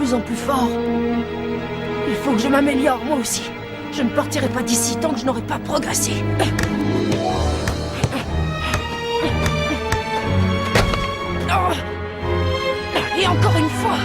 plus en plus fort. Il faut que je m'améliore, moi aussi. Je ne partirai pas d'ici tant que je n'aurai pas progressé. Et encore une fois.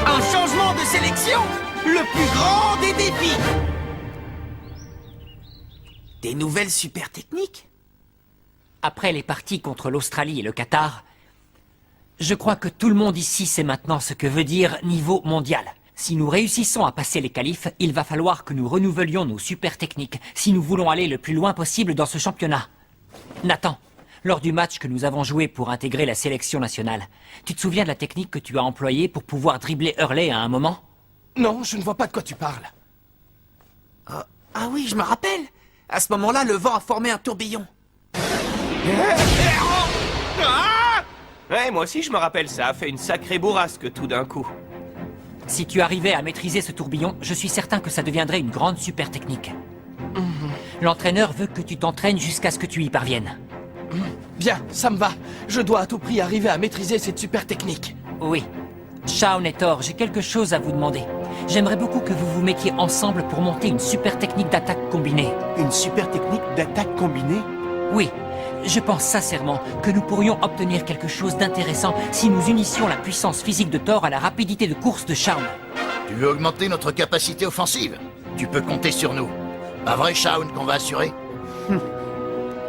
Un changement de sélection, le plus grand des défis. Des nouvelles super techniques? Après les parties contre l'Australie et le Qatar, je crois que tout le monde ici sait maintenant ce que veut dire niveau mondial. Si nous réussissons à passer les qualifs, il va falloir que nous renouvelions nos super techniques si nous voulons aller le plus loin possible dans ce championnat. Nathan, lors du match que nous avons joué pour intégrer la sélection nationale, tu te souviens de la technique que tu as employée pour pouvoir dribbler Hurley à un moment? Non, je ne vois pas de quoi tu parles. Ah oui, je me rappelle. À ce moment-là, le vent a formé un tourbillon. Ouais, moi aussi je me rappelle, ça a fait une sacrée bourrasque tout d'un coup. Si tu arrivais à maîtriser ce tourbillon, je suis certain que ça deviendrait une grande super technique. L'entraîneur veut que tu t'entraînes jusqu'à ce que tu y parviennes. Bien, ça me va. Je dois à tout prix arriver à maîtriser cette super technique. Oui. Shaun et Thor, j'ai quelque chose à vous demander. J'aimerais beaucoup que vous vous mettiez ensemble pour monter une super technique d'attaque combinée. Une super technique d'attaque combinée? Oui, je pense sincèrement que nous pourrions obtenir quelque chose d'intéressant si nous unissions la puissance physique de Thor à la rapidité de course de Shaun. Tu veux augmenter notre capacité offensive? Tu peux compter sur nous. Pas vrai, Shaun, qu'on va assurer?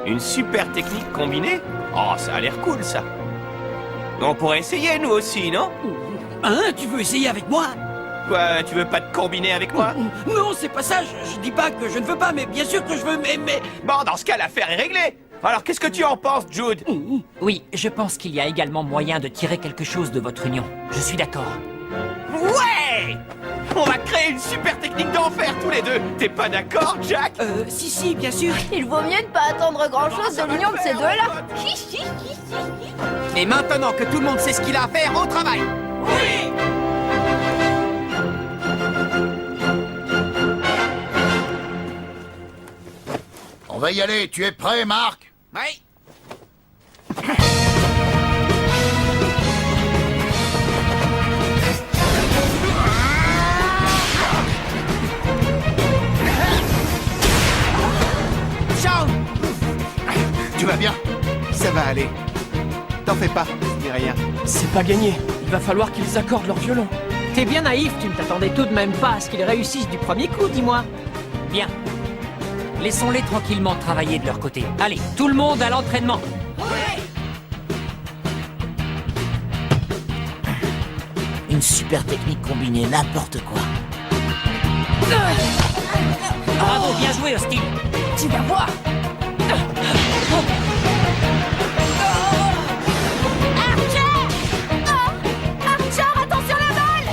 Une super technique combinée? Oh, ça a l'air cool ça. On pourrait essayer nous aussi, non? Hein? Tu veux essayer avec moi? Quoi, tu veux pas te combiner avec moi? Non, c'est pas ça. Je dis pas que je ne veux pas, mais bien sûr que je veux, mais... Bon, dans ce cas, l'affaire est réglée. Alors, qu'est-ce que tu en penses, Jude? Oui, je pense qu'il y a également moyen de tirer quelque chose de votre union. Je suis d'accord. Ouais! On va créer une super technique d'enfer tous les deux. T'es pas d'accord, Jack? Si, bien sûr. Il vaut mieux ne pas attendre grand-chose de l'union de ces deux-là. Et maintenant que tout le monde sait ce qu'il a à faire, au travail. Oui! On va y aller. Tu es prêt, Marc? Oui. Shaun! Tu vas bien? Ça va aller. T'en fais pas, je dis rien. C'est pas gagné. Il va falloir qu'ils accordent leur violon. T'es bien naïf, tu ne t'attendais tout de même pas à ce qu'ils réussissent du premier coup, dis-moi. Bien. Laissons-les tranquillement travailler de leur côté. Allez, tout le monde à l'entraînement. Une super technique combinée, n'importe quoi. Bravo, bien joué, Austin. Tu vas voir. Archer, attention la balle!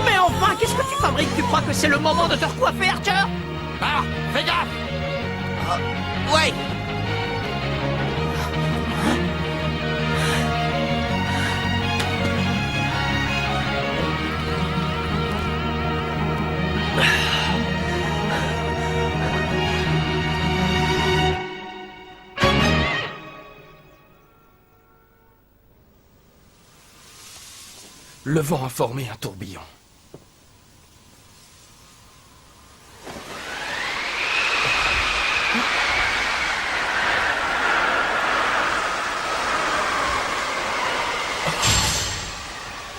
Mais enfin, qu'est-ce que tu fabriques? Tu crois que c'est le moment de te recoiffer, Archer? Ah, fais gaffe! Ouais. Le vent a formé un tourbillon.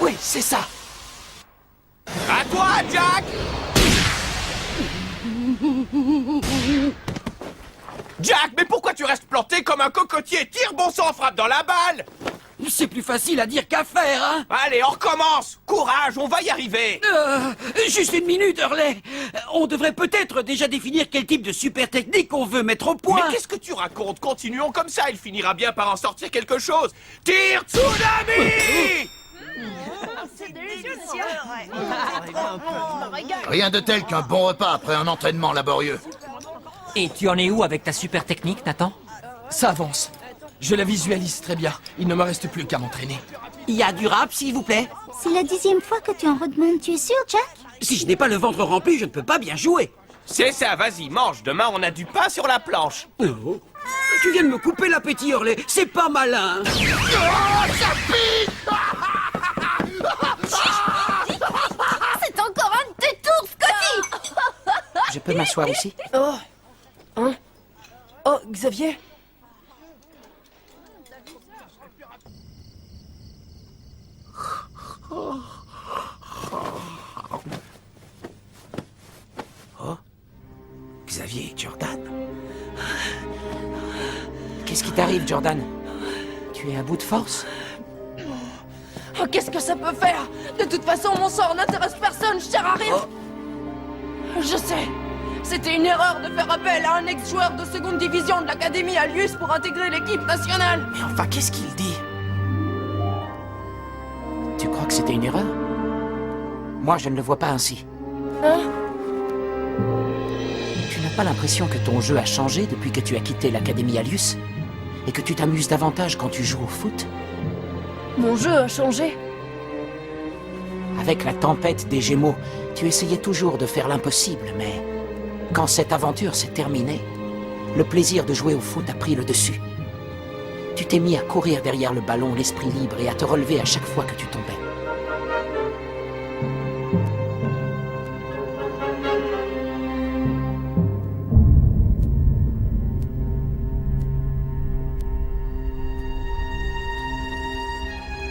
Oui, c'est ça. À toi, Jack! Jack, mais pourquoi tu restes planté comme un cocotier? Tire, bon sang, frappe dans la balle! C'est plus facile à dire qu'à faire, hein? Allez, on recommence! Courage, on va y arriver! Juste une minute, Hurley. On devrait peut-être déjà définir quel type de super technique on veut mettre au point. Mais qu'est-ce que tu racontes? Continuons comme ça, il finira bien par en sortir quelque chose! Tire, tsunami! C'est délicieux, Rien de tel qu'un bon repas après un entraînement laborieux. Et tu en es où avec ta super technique, Nathan? Ça avance. Je la visualise très bien. Il ne me reste plus qu'à m'entraîner. Il y a du rap, s'il vous plaît. C'est la 10e fois que tu en redemandes, tu es sûr, Jack? Si je n'ai pas le ventre rempli, je ne peux pas bien jouer. C'est ça, vas-y, mange. Demain, on a du pain sur la planche. Oh. Tu viens de me couper l'appétit, Hurley. C'est pas malin. C'est encore un de tes tours, Scotty! Je peux m'asseoir ici? Oh. Hein? Oh, Xavier? Xavier et Jordan. Qu'est-ce qui t'arrive, Jordan? Tu es à bout de force? Oh, qu'est-ce que ça peut faire? De toute façon, mon sort n'intéresse personne, je sers à rien. Je sais. C'était une erreur de faire appel à un ex-joueur de seconde division de l'Académie Alius pour intégrer l'équipe nationale. Mais enfin, qu'est-ce qu'il dit? Tu crois que c'était une erreur? Moi, je ne le vois pas ainsi. Hein? Tu n'as pas l'impression que ton jeu a changé depuis que tu as quitté l'Académie Alius? Et que tu t'amuses davantage quand tu joues au foot? Mon jeu a changé. Avec la tempête des Gémeaux, tu essayais toujours de faire l'impossible, mais quand cette aventure s'est terminée, le plaisir de jouer au foot a pris le dessus. Tu t'es mis à courir derrière le ballon, l'esprit libre, et à te relever à chaque fois que tu tombais.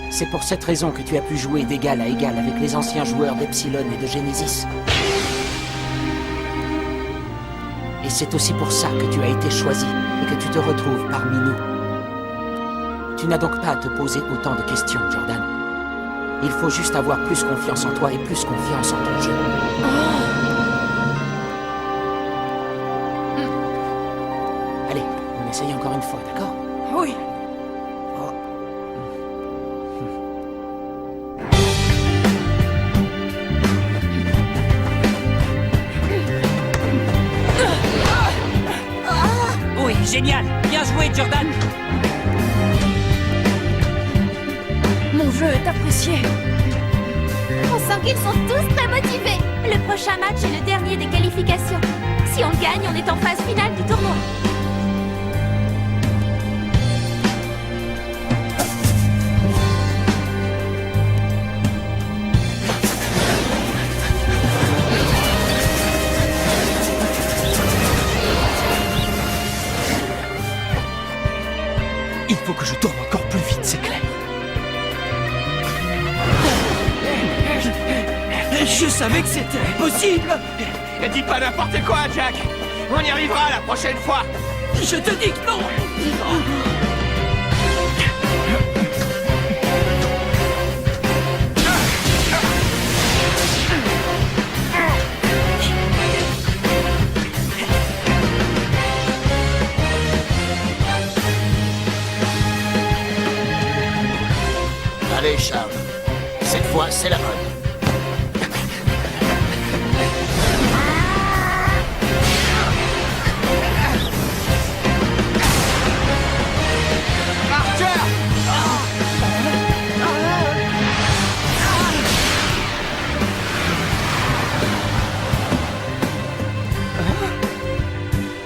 C'est pour cette raison que tu as pu jouer d'égal à égal avec les anciens joueurs d'Epsilon et de Genesis. Et c'est aussi pour ça que tu as été choisi et que tu te retrouves parmi nous. Tu n'as donc pas à te poser autant de questions, Jordan. Il faut juste avoir plus confiance en toi et plus confiance en ton jeu. Allez, on essaye encore une fois, d'accord? Oui. Oui, génial. Bien joué, Jordan. Mon jeu est apprécié. On sent qu'ils sont tous très motivés. Le prochain match est le dernier des qualifications. Si on gagne, on est en phase finale du tournoi. Il faut que je tourne encore plus vite, c'est clair. Je savais que c'était impossible. Et dis pas n'importe quoi, Jack. On y arrivera la prochaine fois. Je te dis que non. Allez, Charles. Cette fois, c'est la bonne.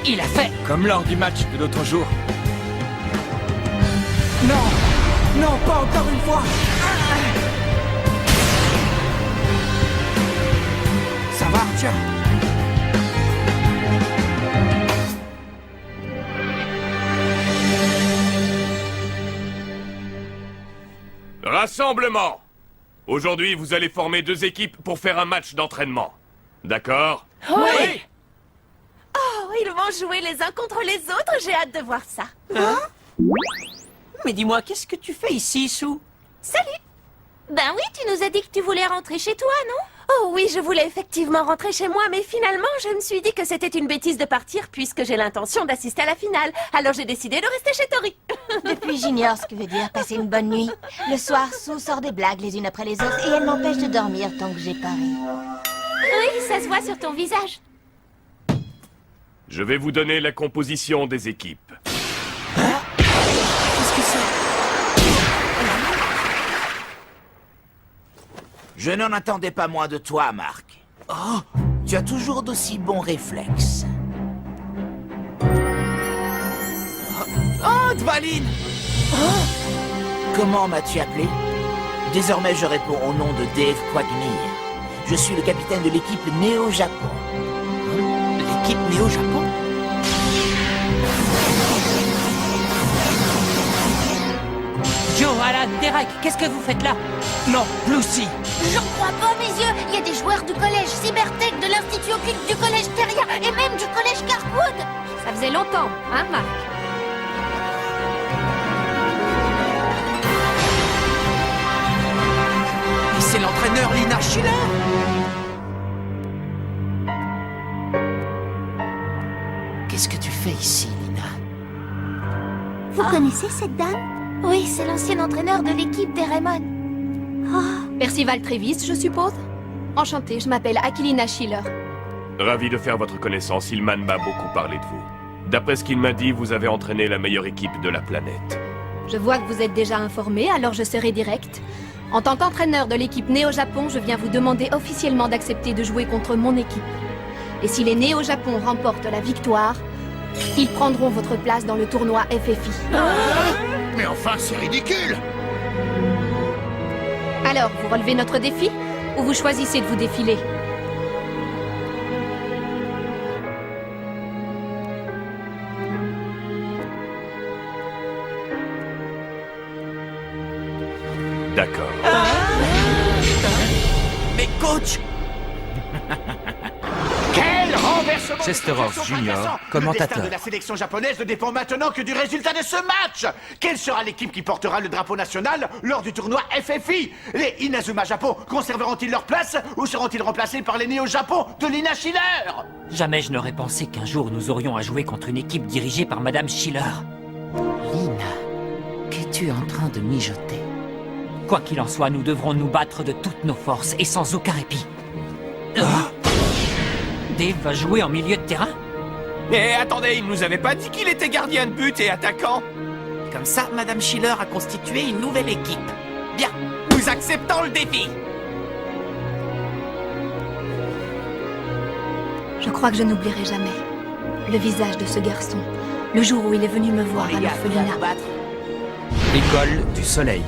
Il a fait. Comme lors du match de l'autre jour. Non, non, pas encore une fois. Ça va, tiens. Rassemblement. Aujourd'hui, vous allez former 2 équipes pour faire un match d'entraînement. D'accord? Oui. Oh, ils vont jouer les uns contre les autres, j'ai hâte de voir ça. Mais dis-moi, qu'est-ce que tu fais ici, Sue? Salut! Ben oui, tu nous as dit que tu voulais rentrer chez toi, non? Oh oui, je voulais effectivement rentrer chez moi, mais finalement, je me suis dit que c'était une bêtise de partir puisque j'ai l'intention d'assister à la finale. Alors j'ai décidé de rester chez Tori. Depuis, j'ignore ce que veut dire passer une bonne nuit. Le soir, Sue sort des blagues les unes après les autres et elle m'empêche de dormir tant que j'ai pas ri. Oui, ça se voit sur ton visage. Je vais vous donner la composition des équipes. Qu'est-ce que c'est? Je n'en attendais pas moins de toi, Marc. Oh, tu as toujours d'aussi bons réflexes. Oh, Dvalin! Comment m'as-tu appelé? Désormais, je réponds au nom de Dave Quagmire. Je suis le capitaine de l'équipe Néo-Japon. L'équipe Néo-Japon? Joe, Alan, Derek, qu'est-ce que vous faites là? Non, Lucy! J'en crois pas mes yeux. Il y a des joueurs du collège Cybertech, de l'Institut Occulte, du collège Teria et même du collège Carwood. Ça faisait longtemps, hein, Marc? Et c'est l'entraîneur Lina Schiller! Qu'est-ce que tu fais ici, Lina? Vous connaissez cette dame? Oui, c'est l'ancien entraîneur de l'équipe des Raymond. Percival Travis, je suppose? Enchantée, je m'appelle Aquilina Schiller. Ravi de faire votre connaissance, Hillman m'a beaucoup parlé de vous. D'après ce qu'il m'a dit, vous avez entraîné la meilleure équipe de la planète. Je vois que vous êtes déjà informé, alors je serai direct. En tant qu'entraîneur de l'équipe Néo-Japon, je viens vous demander officiellement d'accepter de jouer contre mon équipe. Et si les Néo-Japon remportent la victoire, ils prendront votre place dans le tournoi FFI. Mais enfin, c'est ridicule! Alors, vous relevez notre défi ou vous choisissez de vous défiler? D'accord. Mais coach! Quel renversement! Chester Ross Jr., commentateur. Le destin de la sélection japonaise ne dépend maintenant que du résultat de ce match. Quelle sera l'équipe qui portera le drapeau national lors du tournoi FFI? Les Inazuma Japon conserveront-ils leur place ou seront-ils remplacés par les Néo-Japon de Lina Schiller? Jamais je n'aurais pensé qu'un jour nous aurions à jouer contre une équipe dirigée par Madame Schiller. Lina, qu'es-tu en train de mijoter? Quoi qu'il en soit, nous devrons nous battre de toutes nos forces et sans aucun répit. Dave va jouer en milieu de terrain? Mais attendez, il nous avait pas dit qu'il était gardien de but et attaquant. Comme ça, Madame Schiller a constitué une nouvelle équipe. Bien, nous acceptons le défi. Je crois que je n'oublierai jamais le visage de ce garçon, le jour où il est venu me voir à l'orphelinat. L'école du soleil.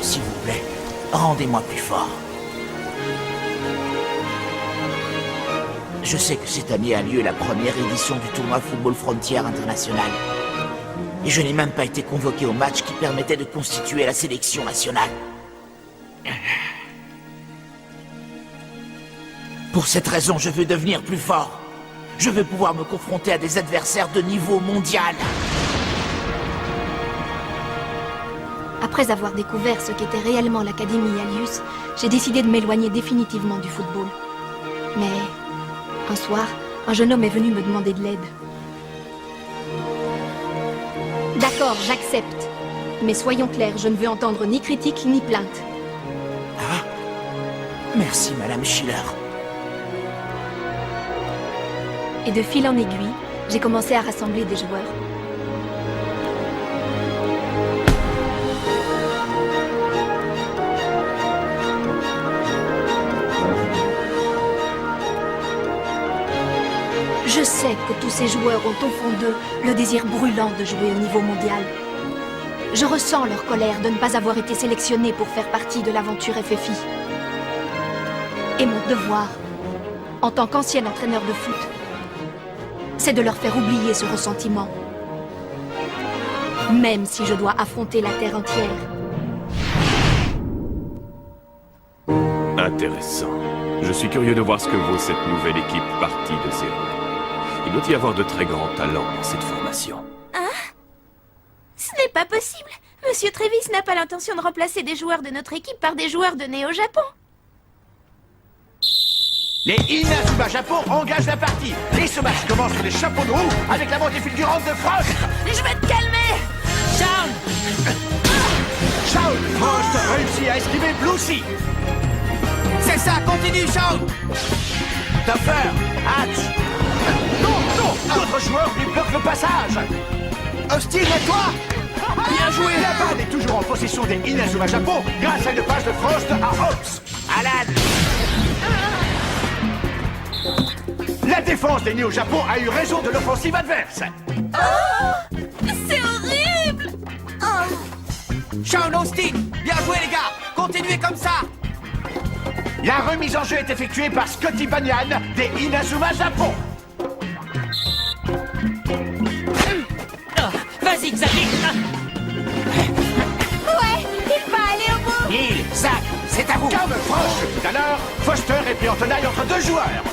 S'il vous plaît, rendez-moi plus fort. Je sais que cette année a lieu la première édition du tournoi Football Frontier International. Et je n'ai même pas été convoqué au match qui permettait de constituer la sélection nationale. Pour cette raison, je veux devenir plus fort. Je veux pouvoir me confronter à des adversaires de niveau mondial. Après avoir découvert ce qu'était réellement l'Académie Alius, j'ai décidé de m'éloigner définitivement du football. Mais un soir, un jeune homme est venu me demander de l'aide. D'accord, j'accepte. Mais soyons clairs, je ne veux entendre ni critique ni plainte. Ah, merci, Madame Schiller. Et de fil en aiguille, j'ai commencé à rassembler des joueurs. Je sais que tous ces joueurs ont au fond d'eux le désir brûlant de jouer au niveau mondial. Je ressens leur colère de ne pas avoir été sélectionnés pour faire partie de l'aventure FFI. Et mon devoir, en tant qu'ancien entraîneur de foot, c'est de leur faire oublier ce ressentiment. Même si je dois affronter la Terre entière. Intéressant. Je suis curieux de voir ce que vaut cette nouvelle équipe partie de zéro. Il doit y avoir de très grands talents dans cette formation. Hein? Ce n'est pas possible. Monsieur Travis n'a pas l'intention de remplacer des joueurs de notre équipe par des joueurs de Néo-Japon. Les Inazuma Japon engagent la partie. Et ce match commence sur les chapeaux de roue avec la montée fulgurante de Frost. Je vais te calmer! Shaun, Frost réussit à esquiver Lucy. C'est ça, continue, Shaun! Topper, Hatch, D'autres joueurs lui bloquent le passage. Austin, et toi? Bien joué! La balle est toujours en possession des Inazuma Japon grâce à une passe de Frost à Hobbs. Alan! La défense des Néo Japon a eu raison de l'offensive adverse. C'est horrible! Sean Austin, bien joué les gars. Continuez comme ça. La remise en jeu est effectuée par Scotty Banyan des Inazuma Japon. Vas-y, Xavier. Ouais, il va aller au bout! Neil, Zach, c'est à vous! Comme proche tout à l'heure, Foster est pris en tenaille entre deux joueurs.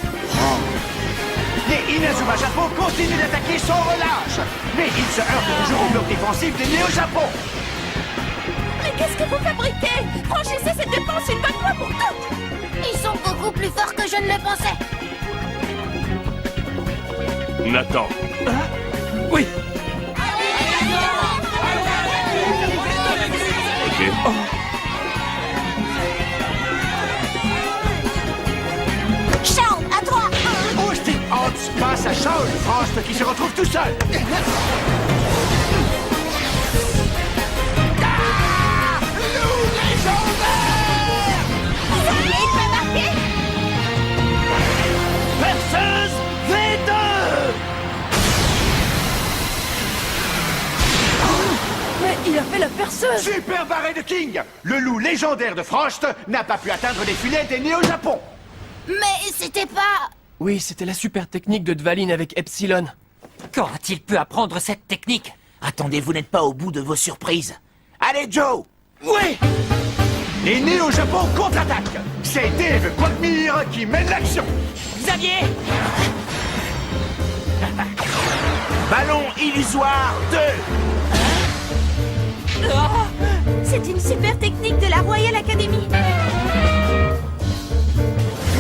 Les Inazuma Japon continuent d'attaquer sans relâche, mais ils se heurtent toujours au bloc défensif des Néo Japon. Mais qu'est-ce que vous fabriquez? Franchissez cette défense une bonne fois pour toutes! Ils sont beaucoup plus forts que je ne le pensais! Nathan, Oui. ok. Sean, à toi! Austin Hobbs passe à Shawn Frost qui se retrouve tout seul. Il va marquer! Perceuse V2. Mais il a fait la perceuse! Super barré de King. Le loup légendaire de Frost n'a pas pu atteindre les filets des Néo Japon. Mais c'était pas... Oui, c'était la super technique de Dvalin avec Epsilon. Quand a-t-il pu apprendre cette technique? Attendez, vous n'êtes pas au bout de vos surprises. Allez, Joe! Oui. Les Néo Japon contre-attaquent. C'est Dave Quagmire qui mène l'action. Xavier! Ballon illusoire 2! C'est une super technique de la Royal Academy.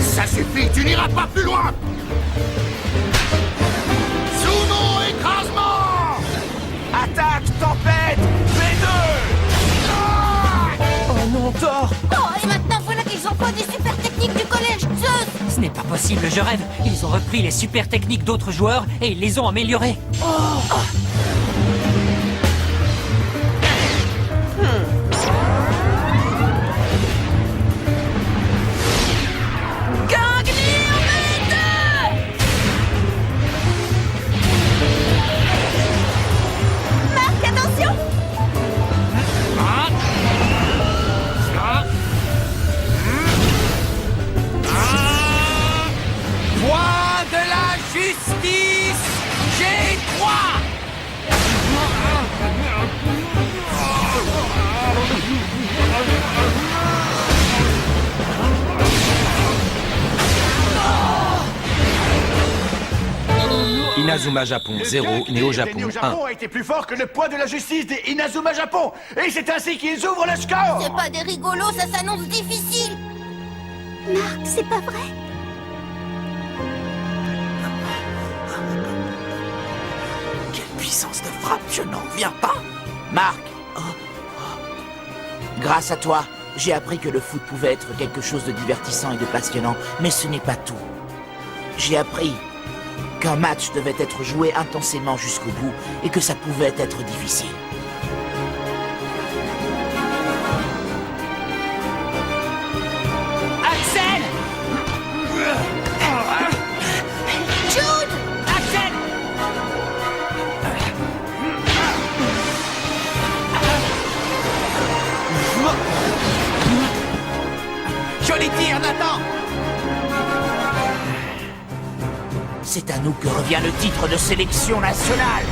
Ça suffit, tu n'iras pas plus loin. Sumo écrasement. Attaque, tempête, V2! Oh non, Thor! Oh, et maintenant voilà qu'ils ont pas des super techniques du collège Zeus! Ce n'est pas possible, je rêve. Ils ont repris les super techniques d'autres joueurs et ils les ont améliorées. Marc, attention! Point de la justice, G3. Inazuma Japon 0, Néo Japon Les Néo 1. Japon a été plus fort que le poids de la justice des Inazuma Japon. Et c'est ainsi qu'ils ouvrent le score. C'est pas des rigolos, ça s'annonce difficile! Marc, c'est pas vrai? Quelle puissance de frappe, je n'en reviens pas! Marc! Grâce à toi, j'ai appris que le foot pouvait être quelque chose de divertissant et de passionnant, mais ce n'est pas tout. J'ai appris qu'un match devait être joué intensément jusqu'au bout et que ça pouvait être difficile. Axel! Jude! Axel! Joli tir, Nathan. C'est à nous que revient le titre de sélection nationale.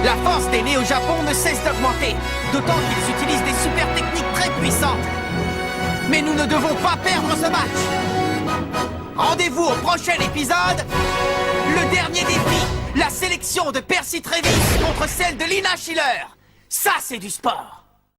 La force des Néo-Japon ne cesse d'augmenter, d'autant qu'ils utilisent des super techniques très puissantes. Mais nous ne devons pas perdre ce match. Rendez-vous au prochain épisode, le dernier défi, la sélection de Percy Travis contre celle de Lina Schiller. Ça, c'est du sport.